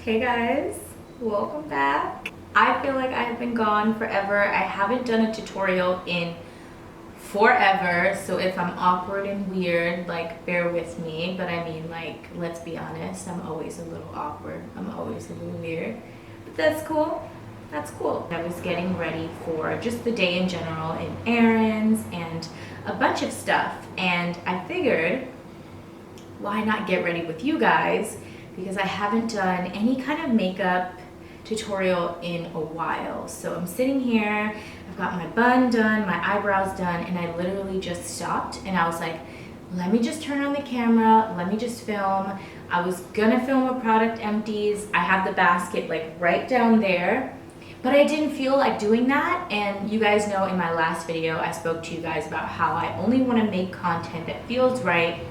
Hey guys, welcome back. I feel like I've been gone forever. I haven't done a tutorial in forever, so if I'm awkward and weird, like, bear with me. But I mean, like, let's be honest, I'm always a little awkward. I'm always a little weird, but that's cool. That's cool. I was getting ready for just the day in general and errands and a bunch of stuff, and I figured, why not get ready with you guys? Because I haven't done any kind of makeup tutorial in a while. So I'm sitting here, I've got my bun done, my eyebrows done, and I literally just stopped and I was like, let me just turn on the camera, let me just film. I was gonna film a product empties. I have the basket like right down there, but I didn't feel like doing that. And you guys know in my last video, I spoke to you guys about how I only wanna make content that feels right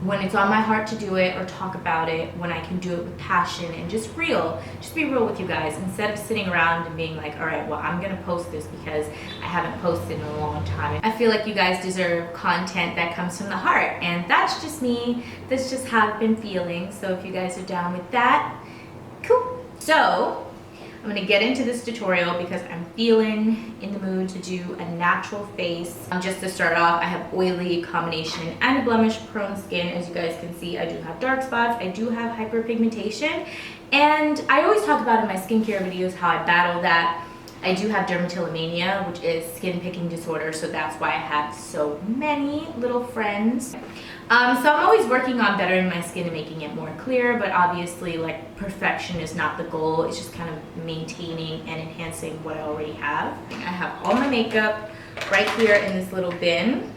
when it's on my heart to do it or talk about it, when I can do it with passion and just be real with you guys, instead of sitting around and being like, all right, well, I'm gonna post this because I haven't posted in a long time. I feel like you guys deserve content that comes from the heart, and that's just me. That's just how I've been feeling. So if you guys are down with that, cool. So I'm gonna get into this tutorial because I'm feeling in the mood to do a natural face. Just to start off, I have oily, combination, and blemish prone skin. As you guys can see, I do have dark spots, I do have hyperpigmentation, and I always talk about in my skincare videos how I battle that. I do have dermatillomania, which is skin picking disorder, so that's why I have so many little friends. So I'm always working on bettering my skin and making it more clear, but obviously, like, perfection is not the goal. It's just kind of maintaining and enhancing what I already have. I have all my makeup right here in this little bin.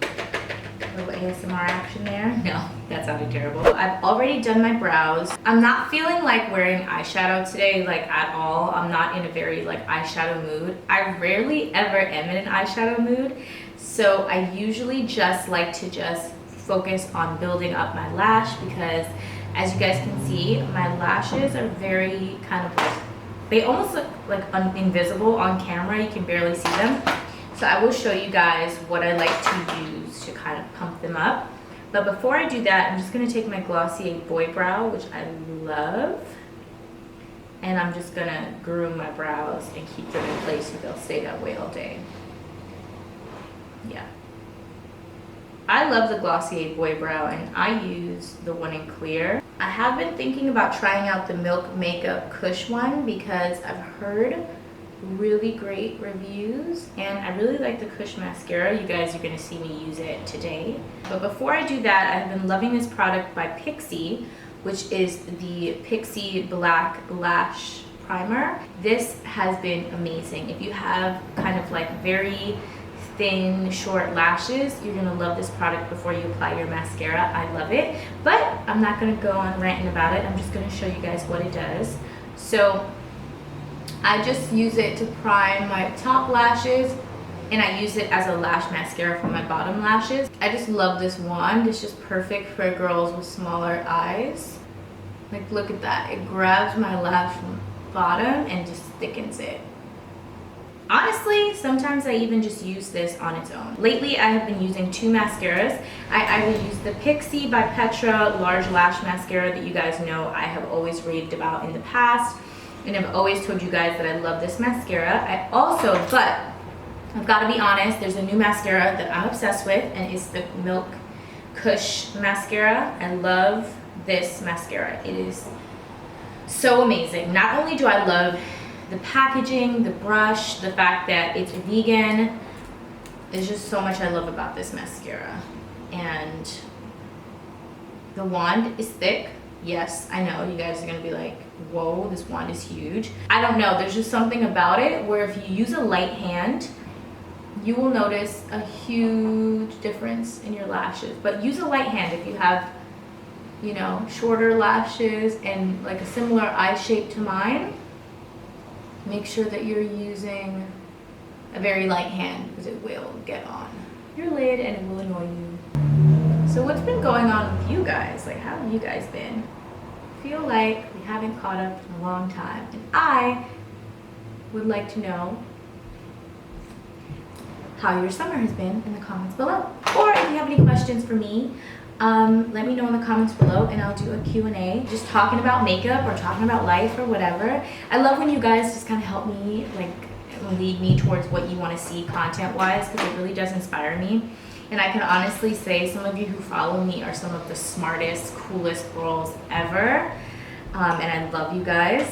A little ASMR action there. No, that sounded terrible. I've already done my brows. I'm not feeling like wearing eyeshadow today, like, at all. I'm not in a very, like, eyeshadow mood. I rarely ever am in an eyeshadow mood, so I usually just like to just focus on building up my lash, because as you guys can see, my lashes are very kind of like, they almost look like invisible on camera. You can barely see them. So I will show you guys what I like to use to kind of pump them up. But before I do that, I'm just gonna take my Glossier Boy Brow, which I love, and I'm just gonna groom my brows and keep them in place so they'll stay that way all day. Yeah. I love the Glossier Boy Brow, and I use the one in clear. I have been thinking about trying out the Milk Makeup Kush one because I've heard really great reviews, and I really like the Kush mascara. You guys are gonna see me use it today. But before I do that, I've been loving this product by Pixi, which is the Pixi Black Lash Primer. This has been amazing. If you have kind of like very thin, short lashes, you're gonna love this product before you apply your mascara. I love it, but I'm not gonna go on ranting about it. I'm just gonna show you guys what it does. So I just use it to prime my top lashes, and I use it as a lash mascara for my bottom lashes. I just love this wand. It's just perfect for girls with smaller eyes. Like, look at that. It grabs my lash bottom and just thickens it. Honestly, sometimes I even just use this on its own. Lately, I have been using two mascaras. I either use the Pixi by Petra Large Lash Mascara that you guys know I have always raved about in the past, and I've always told you guys that I love this mascara. But I've got to be honest, there's a new mascara that I'm obsessed with, and it's the Milk Kush mascara. I love this mascara. It is so amazing. Not only do I love the packaging, the brush, the fact that it's vegan, there's just so much I love about this mascara. And the wand is thick. Yes, I know, you guys are gonna be like, whoa, this wand is huge. I don't know, there's just something about it where if you use a light hand, you will notice a huge difference in your lashes. But use a light hand if you have, you know, shorter lashes and like a similar eye shape to mine. Make sure that you're using a very light hand, because it will get on your lid and it will annoy you. So what's been going on with you guys? Like, how have you guys been? I feel like we haven't caught up in a long time, and I would like to know how your summer has been in the comments below. Or if you have any questions for me, let me know in the comments below and I'll do a Q&A. Just talking about makeup or talking about life or whatever. I love when you guys just kind of help me, like, lead me towards what you want to see content-wise, because it really does inspire me. And I can honestly say some of you who follow me are some of the smartest, coolest girls ever. And I love you guys.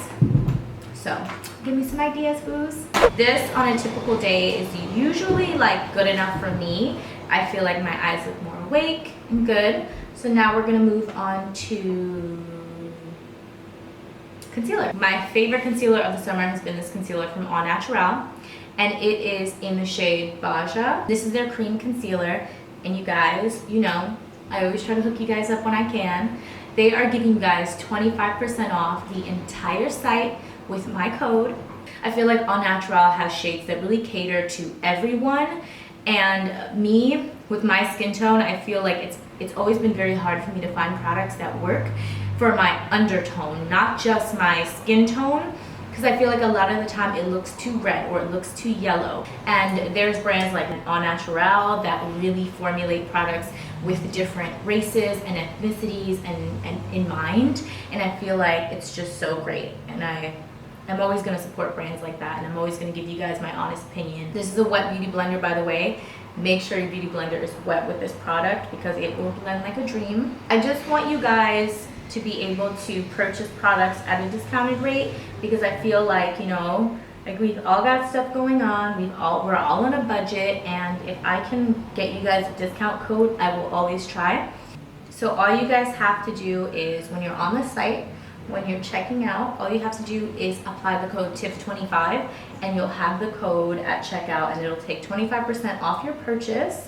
So give me some ideas, booze. This on a typical day is usually like good enough for me. I feel like my eyes look more awake and good. So now we're gonna move on to concealer. My favorite concealer of the summer has been this concealer from Naturale, and it is in the shade Baja. This is their cream concealer, and you guys, you know, I always try to hook you guys up when I can. They are giving you guys 25% off the entire site with my code. I feel like Naturale has shades that really cater to everyone, and me, with my skin tone, I feel like it's always been very hard for me to find products that work for my undertone, not just my skin tone, because I feel like a lot of the time it looks too red or it looks too yellow. And there's brands like Naturale that really formulate products with different races and ethnicities and in mind, and I feel like it's just so great, and I'm always going to support brands like that, and I'm always going to give you guys my honest opinion. This is a wet beauty blender, by the way. Make sure your beauty blender is wet with this product because it will blend like a dream. I just want you guys to be able to purchase products at a discounted rate, because I feel like, you know, like we've all got stuff going on, we're all on a budget, and if I can get you guys a discount code, I will always try. So all you guys have to do is, when you're on the site, when you're checking out, all you have to do is apply the code TIF25, and you'll have the code at checkout, and it'll take 25% off your purchase,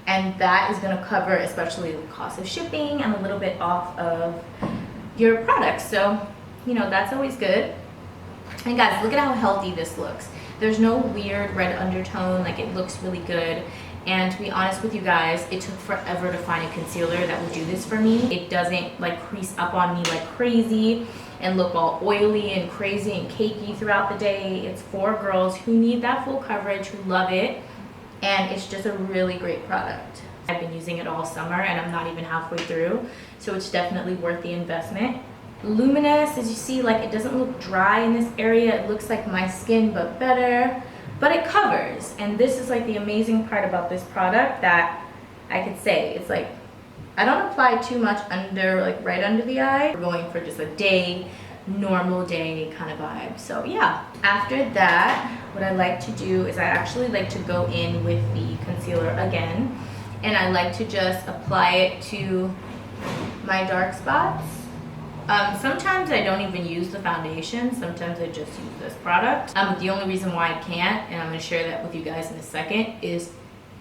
and that is going to cover especially the cost of shipping and a little bit off of your products. So, you know, that's always good. And guys, look at how healthy this looks. There's no weird red undertone, like it looks really good. And to be honest with you guys, it took forever to find a concealer that would do this for me. It doesn't like crease up on me like crazy and look all oily and crazy and cakey throughout the day. It's for girls who need that full coverage, who love it, and it's just a really great product. I've been using it all summer and I'm not even halfway through, so it's definitely worth the investment. Luminous, as you see, like it doesn't look dry in this area. It looks like my skin, but better. But it covers, and this is like the amazing part about this product that I could say, it's like, I don't apply too much under, like right under the eye. We're going for just a day, normal day kind of vibe. So yeah, after that, what I like to do is I actually like to go in with the concealer again, and I like to just apply it to my dark spots. Sometimes I don't even use the foundation. Sometimes I just use this product. The only reason why I can't, and I'm going to share that with you guys in a second, is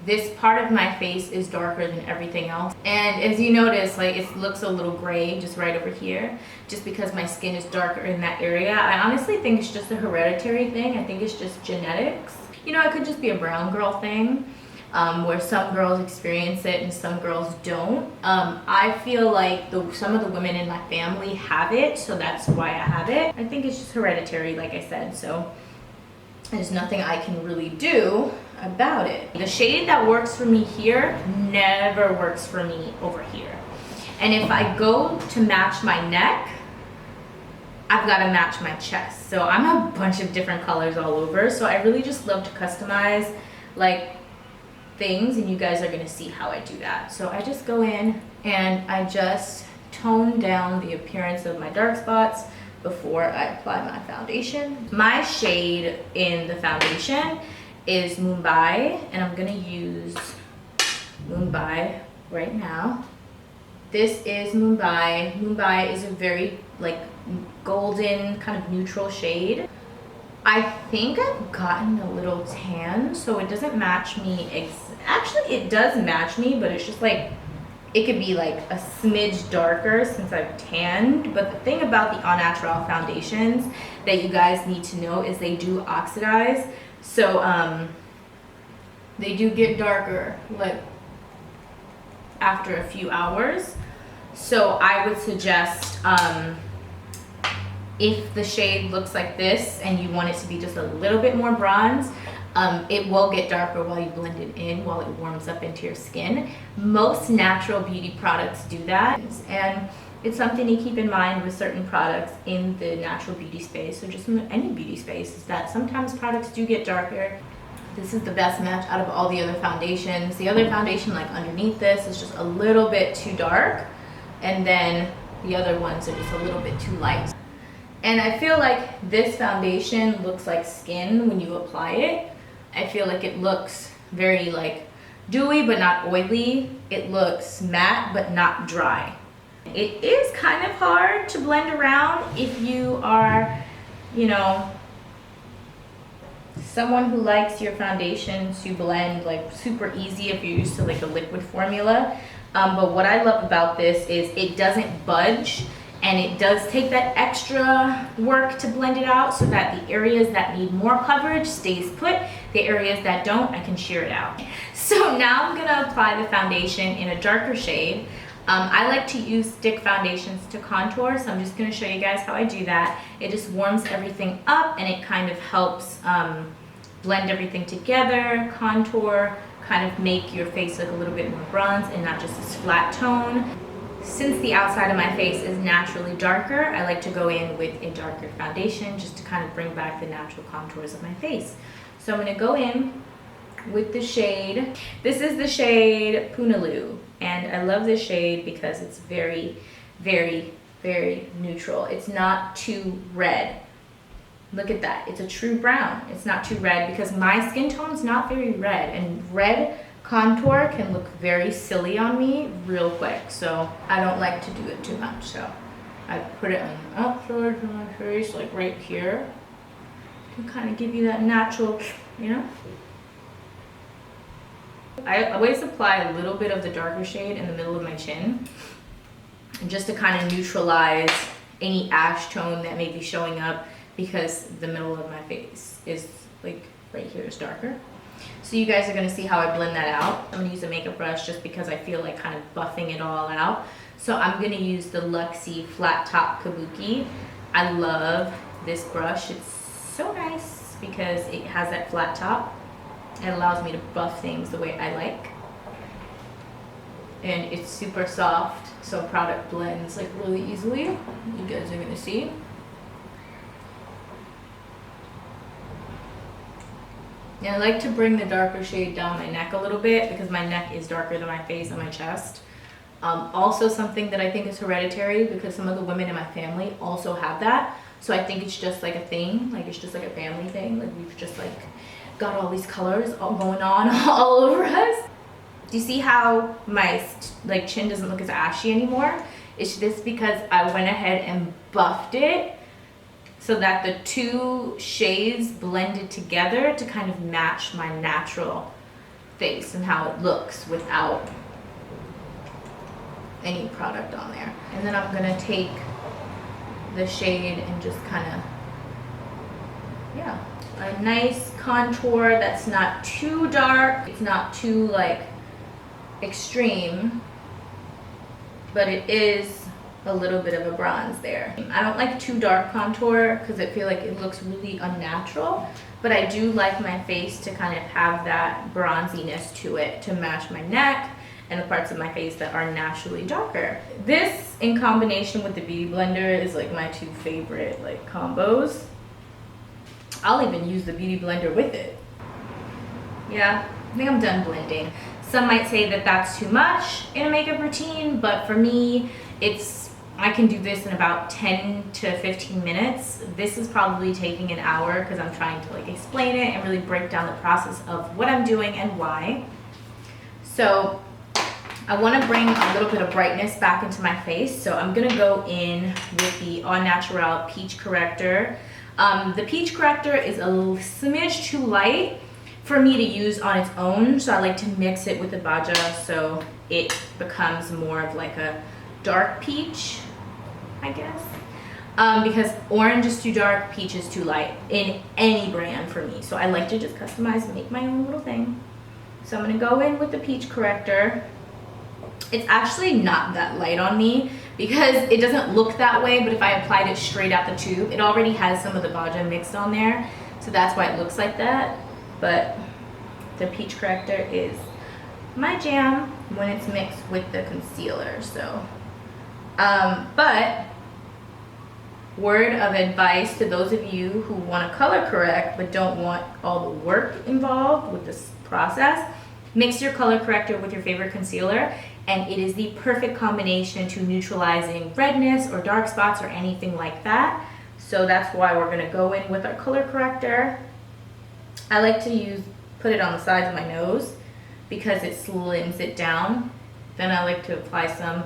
this part of my face is darker than everything else. And as you notice, like it looks a little gray just right over here, just because my skin is darker in that area. I honestly think it's just a hereditary thing. I think it's just genetics. You know, it could just be a brown girl thing. Where some girls experience it and some girls don't. I feel like some of the women in my family have it, so that's why I have it. I think it's just hereditary, like I said, so there's nothing I can really do about it. The shade that works for me here never works for me over here. And if I go to match my neck, I've got to match my chest. So I'm a bunch of different colors all over, so I really just love to customize like things, and you guys are going to see how I do that. So I just go in and I just tone down the appearance of my dark spots before I apply my foundation. My shade in the foundation is Mumbai, and I'm going to use Mumbai right now. This is Mumbai. Mumbai is a very like golden kind of neutral shade. I think I've gotten a little tan, so it doesn't match me. Actually, it does match me, but it's just like, it could be like a smidge darker since I've tanned. But the thing about the Naturale foundations that you guys need to know is they do oxidize. So they do get darker like after a few hours. So I would suggest if the shade looks like this and you want it to be just a little bit more bronze, it will get darker while you blend it in, while it warms up into your skin. Most natural beauty products do that, and it's something to keep in mind with certain products in the natural beauty space, or just in any beauty space, is that sometimes products do get darker. This is the best match out of all the other foundations. The other foundation, like underneath this, is just a little bit too dark, and then the other ones are just a little bit too light. And I feel like this foundation looks like skin when you apply it. I feel like it looks very like dewy but not oily. It looks matte but not dry. It is kind of hard to blend around if you are, you know, someone who likes your foundation to blend like super easy if you're used to like a liquid formula. But what I love about this is it doesn't budge, and it does take that extra work to blend it out so that the areas that need more coverage stays put. The areas that don't, I can shear it out. So now I'm gonna apply the foundation in a darker shade. I like to use stick foundations to contour, so I'm just gonna show you guys how I do that. It just warms everything up, and it kind of helps blend everything together, contour, kind of make your face look a little bit more bronze and not just this flat tone. Since the outside of my face is naturally darker, I like to go in with a darker foundation just to kind of bring back the natural contours of my face. So I'm gonna go in with the shade. This is the shade Punnalu, and I love this shade because it's very, very, very neutral. It's not too red. Look at that, it's a true brown. It's not too red because my skin tone's not very red, and red contour can look very silly on me real quick, so I don't like to do it too much. So I put it on the outside of my face, like right here, to kind of give you that natural, you know. I always apply a little bit of the darker shade in the middle of my chin, just to kind of neutralize any ash tone that may be showing up, because the middle of my face is like right here is darker. So you guys are gonna see how I blend that out. I'm gonna use a makeup brush just because I feel like kind of buffing it all out. So I'm gonna use the Luxie Flat Top Kabuki. I love this brush. It's so nice because it has that flat top. It allows me to buff things the way I like. And it's super soft, so product blends like really easily. You guys are gonna see. And I like to bring the darker shade down my neck a little bit because my neck is darker than my face and my chest. Also something that I think is hereditary, because some of the women in my family also have that. So I think it's just like a thing, like it's just like a family thing. Like we've just like got all these colors all going on all over us. Do you see how my like chin doesn't look as ashy anymore? It's just because I went ahead and buffed it so that the two shades blended together to kind of match my natural face and how it looks without any product on there. And then I'm gonna take the shade and just kind of, yeah, a nice contour that's not too dark, it's not too like extreme, but it is a little bit of a bronze there. I don't like too dark contour because I feel like it looks really unnatural, but I do like my face to kind of have that bronziness to it to match my neck and the parts of my face that are naturally darker. This in combination with the Beauty Blender is like my two favorite like combos. I'll even use the Beauty Blender with it. Yeah, I think I'm done blending. Some might say that that's too much in a makeup routine, but for me, I can do this in about 10 to 15 minutes. This is probably taking an hour because I'm trying to like explain it and really break down the process of what I'm doing and why. So I want to bring a little bit of brightness back into my face. So I'm gonna go in with the Naturale Peach Corrector. The Peach Corrector is a smidge too light for me to use on its own. So I like to mix it with the Baja so it becomes more of like a dark peach, I guess, because orange is too dark, peach is too light in any brand for me. So I like to just customize and make my own little thing. So I'm gonna go in with the Peach Corrector. It's actually not that light on me because it doesn't look that way, but if I applied it straight out the tube, it already has some of the Baja mixed on there, so that's why it looks like that. But the peach corrector is my jam when it's mixed with the concealer. So but word of advice to those of you who want to color correct but don't want all the work involved with this process, mix your color corrector with your favorite concealer, and it is the perfect combination to neutralizing redness or dark spots or anything like that. So that's why we're going to go in with our color corrector. I like to put it on the sides of my nose because it slims it down. Then I like to apply some.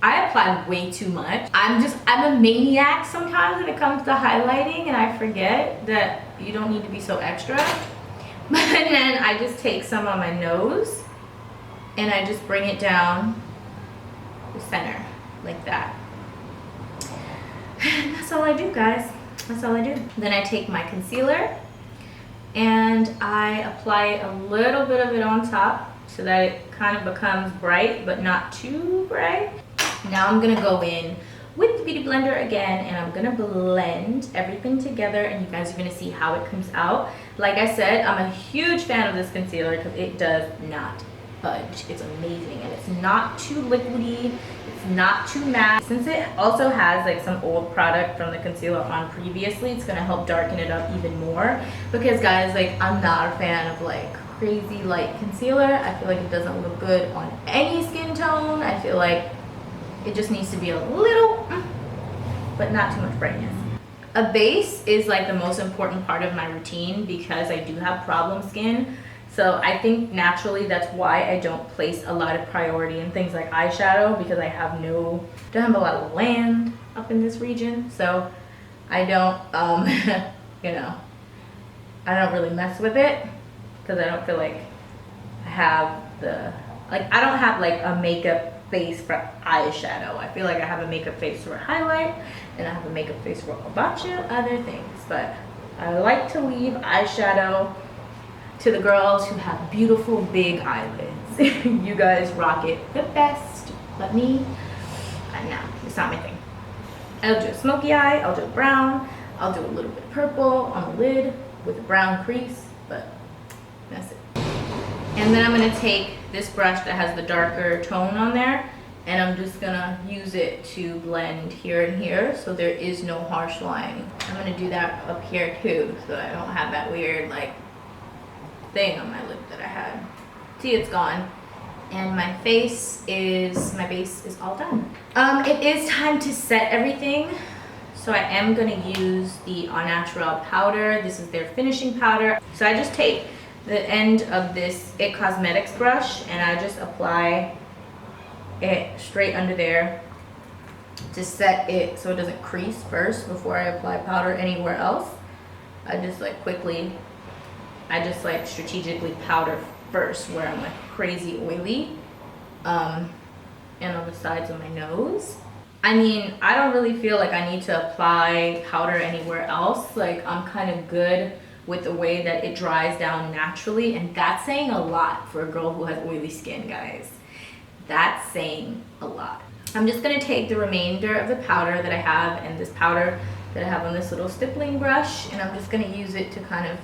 I apply way too much. I'm a maniac sometimes when it comes to highlighting, and I forget that you don't need to be so extra. But then I just take some on my nose and I just bring it down the center like that. And that's all I do, guys. That's all I do. Then I take my concealer and I apply a little bit of it on top so that it kind of becomes bright but not too bright. Now I'm gonna go in with the Beauty Blender again and I'm gonna blend everything together, and you guys are gonna see how it comes out. Like I said, I'm a huge fan of this concealer because it does not budge. It's amazing, and it's not too liquidy, it's not too matte. Since it also has like some old product from the concealer on previously, it's gonna help darken it up even more. Because guys, like, I'm not a fan of like crazy light concealer. I feel like it doesn't look good on any skin tone. I feel like it just needs to be a little, but not too much brightness. A base is like the most important part of my routine because I do have problem skin. So I think naturally that's why I don't place a lot of priority in things like eyeshadow, because I don't have a lot of land up in this region. So I don't, you know, I don't really mess with it because I don't feel like I have I don't have like a makeup face for eyeshadow. I feel like I have a makeup face for highlight and I have a makeup face for a bunch of other things, but I like to leave eyeshadow to the girls who have beautiful big eyelids. You guys rock it the best, but me, no, it's not my thing. I'll do a smoky eye, I'll do a brown, I'll do a little bit of purple on the lid with a brown crease, but that's it. And then I'm going to take this brush that has the darker tone on there, and I'm just going to use it to blend here and here so there is no harsh line. I'm going to do that up here too so I don't have that weird like thing on my lip that I had. See, it's gone. And my base is all done. It is time to set everything. So I am going to use the Naturale powder. This is their finishing powder. So I just take the end of this It Cosmetics brush and I just apply it straight under there to set it so it doesn't crease first before I apply powder anywhere else. I just like strategically powder first where I'm like crazy oily, and on the sides of my nose. I mean, I don't really feel like I need to apply powder anywhere else. Like, I'm kind of good with the way that it dries down naturally, and that's saying a lot for a girl who has oily skin, guys. That's saying a lot. I'm just gonna take the remainder of the powder that I have and this powder that I have on this little stippling brush, and I'm just gonna use it to kind of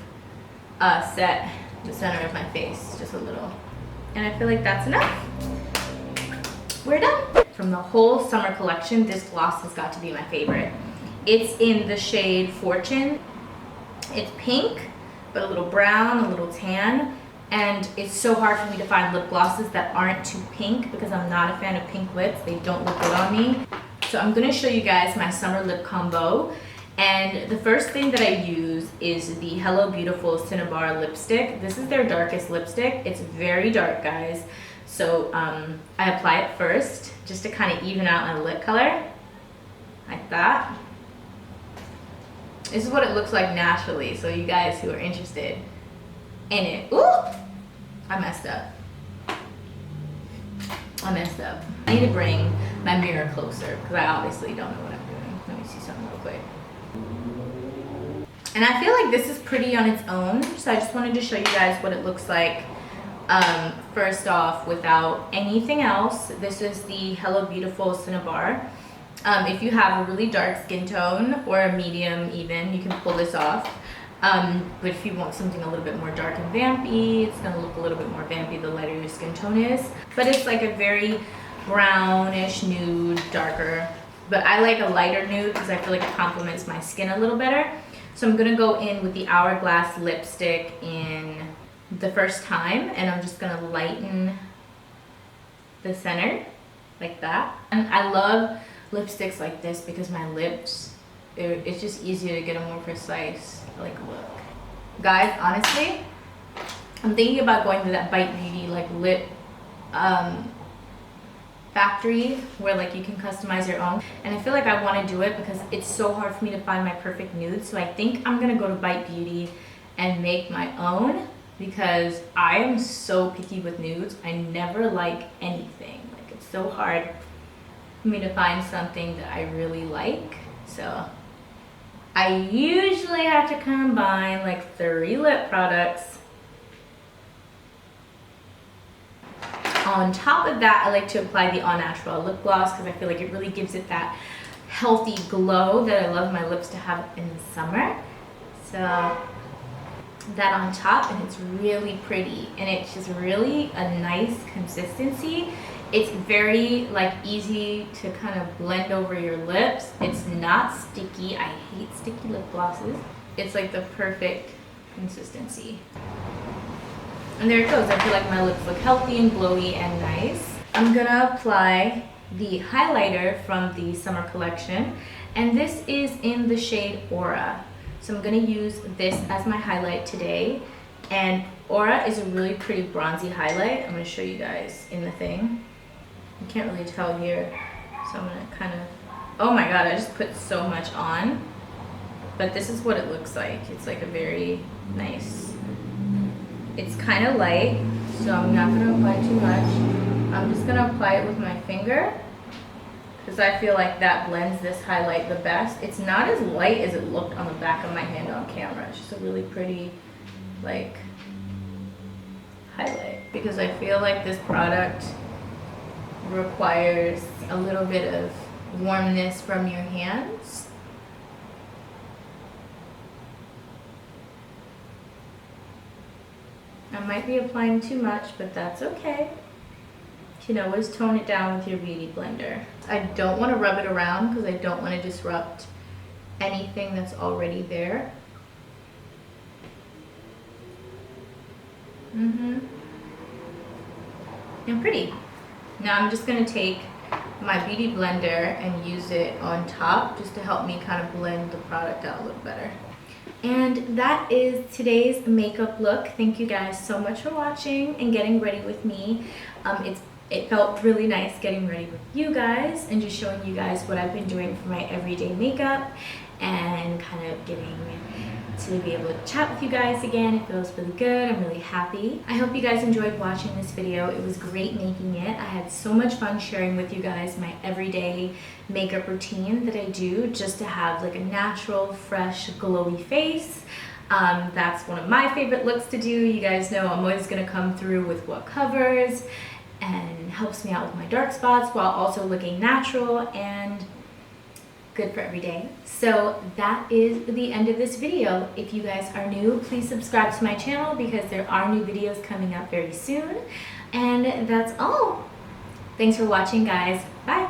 set the center of my face just a little. And I feel like that's enough. We're done. From the whole summer collection, this gloss has got to be my favorite. It's in the shade Fortune. It's pink, but a little brown, a little tan, and it's so hard for me to find lip glosses that aren't too pink because I'm not a fan of pink lips. They don't look good on me. So I'm gonna show you guys my summer lip combo. And the first thing that I use is the Hello Beautiful Cinnabar lipstick. This is their darkest lipstick. It's very dark, guys. So I apply it first just to kind of even out my lip color, like that. This is what it looks like naturally, so you guys who are interested in it. Ooh, I messed up. I need to bring my mirror closer because I obviously don't know what I'm doing. Let me see something real quick. And I feel like this is pretty on its own, so I just wanted to show you guys what it looks like First off, without anything else, this is the Hello Beautiful Cinnabar. If you have a really dark skin tone or a medium even, you can pull this off. But if you want something a little bit more dark and vampy, it's gonna look a little bit more vampy the lighter your skin tone is. But it's like a very brownish nude, darker. But I like a lighter nude because I feel like it complements my skin a little better. So I'm gonna go in with the Hourglass lipstick in the first time, and I'm just gonna lighten the center like that. And I love lipsticks like this because my lips, it's just easier to get a more precise like look. Guys, honestly, I'm thinking about going to that Bite Beauty like lip factory where like you can customize your own, and I feel like I want to do it because it's so hard for me to find my perfect nude. So I think I'm gonna go to Bite Beauty and make my own, because I am so picky with nudes. I never like anything. Like, it's so hard for me to find something that I really like. So I usually have to combine like 3 lip products. On top of that, I like to apply the Naturale lip gloss because I feel like it really gives it that healthy glow that I love my lips to have in the summer. So that on top, and it's really pretty, and it's just really a nice consistency. It's very like easy to kind of blend over your lips. It's not sticky. I hate sticky lip glosses. It's like the perfect consistency. And there it goes. I feel like my lips look healthy and glowy and nice. I'm gonna apply the highlighter from the summer collection, and this is in the shade Aura. So I'm gonna use this as my highlight today. And Aura is a really pretty bronzy highlight. I'm gonna show you guys in the thing. You can't really tell here, so I'm gonna kind of, oh my god, I just put so much on. But this is what it looks like. It's like a very nice, it's kind of light, so I'm not gonna apply too much. I'm just gonna apply it with my finger, because I feel like that blends this highlight the best. It's not as light as it looked on the back of my hand on camera. It's just a really pretty, like, highlight. Because I feel like this product requires a little bit of warmness from your hands. I might be applying too much, but that's okay. You can always tone it down with your beauty blender. I don't want to rub it around because I don't want to disrupt anything that's already there. And pretty. Now I'm just going to take my beauty blender and use it on top just to help me kind of blend the product out a little better. And that is today's makeup look. Thank you guys so much for watching and getting ready with me. It felt really nice getting ready with you guys and just showing you guys what I've been doing for my everyday makeup and kind of getting to be able to chat with you guys again. It feels really good. I'm really happy. I hope you guys enjoyed watching this video. It was great making it. I had so much fun sharing with you guys my everyday makeup routine that I do just to have like a natural, fresh, glowy face. That's one of my favorite looks to do. You guys know I'm always gonna come through with what covers and helps me out with my dark spots while also looking natural and good for every day. So that is the end of this video. If you guys are new, please subscribe to my channel because there are new videos coming up very soon. And that's all. Thanks for watching, guys. Bye.